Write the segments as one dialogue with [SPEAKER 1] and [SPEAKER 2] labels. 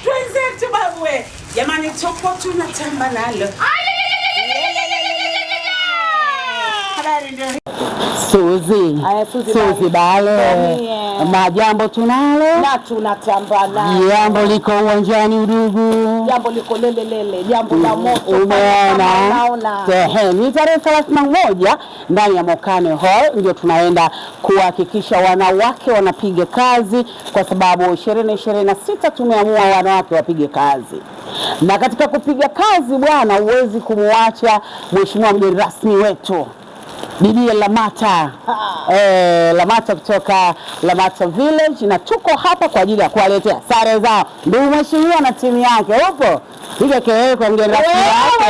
[SPEAKER 1] Twenzetu babu we. Jamani tuko tunatamba nalo. Habari ndio.
[SPEAKER 2] Suzi bale. Majambo tunalo.
[SPEAKER 3] Na tunatamba nalo.
[SPEAKER 2] Jambo liko uwanjani udugu.
[SPEAKER 3] Jambo liko lele. Jambo la moto.
[SPEAKER 2] Umeona. Ni tarehe 31 ndani ya Mokane Hall ndio tunaenda kuhakikisha wanawake wanapiga kazi, kwa sababu 2026 tumeamua wanawake wapige kazi. Na katika kupiga kazi bwana, huwezi kumwacha mheshimiwa mgeni rasmi wetu Bibi Lamata. Lamata kutoka Lamata Village, na tuko hapa kwa ajili ya kuwaletea sare zao. Ndio mheshimiwa na timu yake. Upo? Piga kelele kwa mgeni rasmi wake.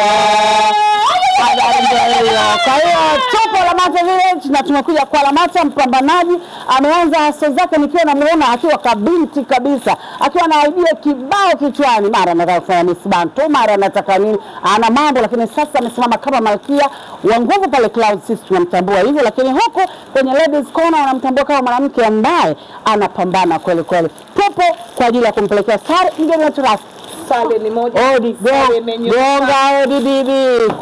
[SPEAKER 2] Kwa hiyo tupo Lamata Village na tumekuja kwa Lamata mpambanaji. Ameanza hasa zake nikiwa namuona akiwa kabinti kabisa, akiwa na idea kibao kichwani, mara anataka kufanya Miss Bantu, mara anataka nini, ana mambo, lakini sasa amesimama kama malkia wa nguvu pale Cloud. Sisi tunamtambua hivyo, lakini huko kwenye Ladies Corner wanamtambua kama mwanamke ambaye anapambana kweli kweli. Tupo kwa ajili ya kumpelekea sare mgeni wetu rasmi.
[SPEAKER 3] Sare ni moja.
[SPEAKER 2] Odi gonga odi bibi.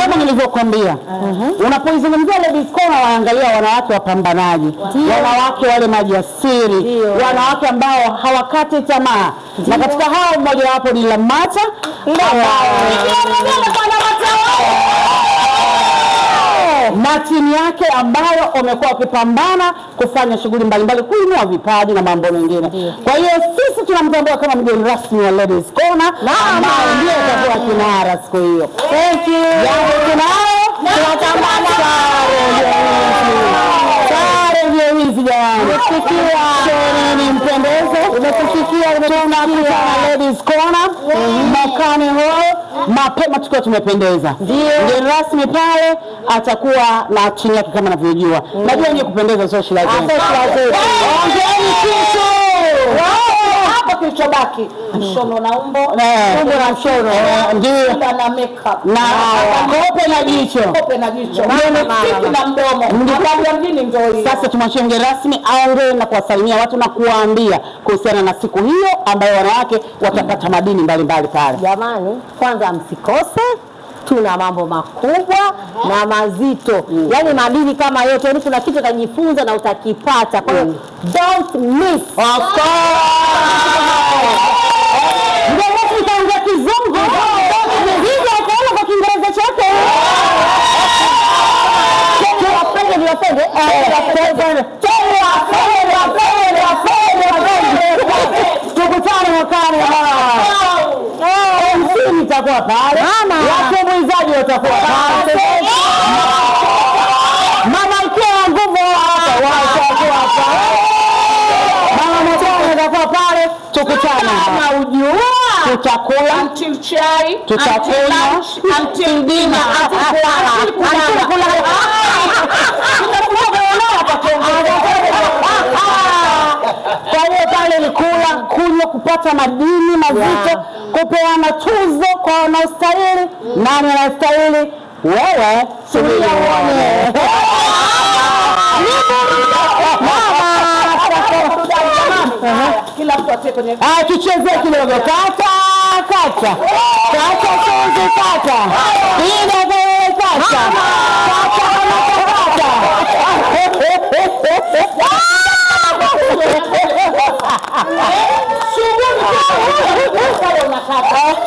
[SPEAKER 2] Kama nilivyokuambia, unapoizungumzia Ladies Corner waangalia wanawake wapambanaji, wanawake wale majasiri, wanawake ambao hawakati tamaa. Na katika hao mmoja wapo ni Lamata, na timu yake ambayo wamekuwa wakipambana kufanya shughuli mbalimbali, kuinua vipaji na mambo mengine. Kwa hiyo sisi tunamtambua kama mgeni rasmi wa Ladies Corner, ambaye ndiye atakuwa kinara siku hiyo. Thank you. Jambo tunao, tunatambana sare ndio hizi jamani. Umesikia? Shoni mpendeze. Umesikia? Tunakutana Ladies Corner, Mokane Hall. Mapema tukiwa tumependeza. Mgeni rasmi pale atakuwa na chini yake kama navyojua. Najua yeye kupendeza sio shida yake. Ongeeni kitu.
[SPEAKER 3] Hapa kilichobaki mshono na umbo.
[SPEAKER 2] Umbo na mshono. Ndio.
[SPEAKER 3] Na makeup.
[SPEAKER 2] Na kope na jicho.
[SPEAKER 3] Kope na jicho. Mimi na mdomo. Ndio mjini ndio hiyo.
[SPEAKER 2] Sasa tumwachie mgeni rasmi aongee na kuwasalimia watu na kuwaambia kuhusiana na siku hiyo ambayo wanawake watapata madini mbalimbali pale.
[SPEAKER 4] Jamani, kwanza msikose, tuna mambo makubwa na mazito. Yaani madini kama yote, yani kuna kitu utajifunza na utakipata. Kwa hiyo don't miss.
[SPEAKER 2] Of course. Ndio mimi nitaongea Kizungu. Hizo ukaona kwa Kiingereza chake. Tukutane Mokane. Nitakuwa pale. Watumbuizaji watakuwa pale. Mama mkea nguvu hapa watakuwa pale. Mama mkea atakuwa pale. Tukutane.
[SPEAKER 3] Na ujua
[SPEAKER 2] tutakula
[SPEAKER 3] until chai,
[SPEAKER 2] tutakula
[SPEAKER 3] until dinner,
[SPEAKER 2] Kwa hiyo pale ni kula, kunywa, kupata madini mazito, kupeana tuzo kwa wanaostahili. Nani anastahili? Wewe subiri uone.
[SPEAKER 3] Kila mtu atoe kwenye
[SPEAKER 2] tuchezee kidogo. Kata Suzi kata. Ina wewe kata.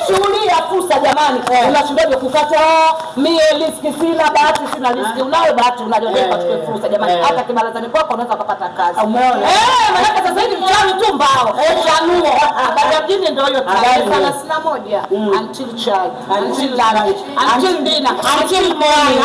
[SPEAKER 3] Shughuli ya fursa jamani. Unashindaje kukata? Mimi riski sina, bahati sina riski. Unayo bahati unajua kwa fursa jamani. Hata kibarazani kwako unaweza kupata kazi.
[SPEAKER 2] Umeona?
[SPEAKER 3] Maana sasa hivi mchana tu mbao. Chanuo. Baada mjini ndio hiyo tarehe 31 until chai, until lunch, until dinner, until morning.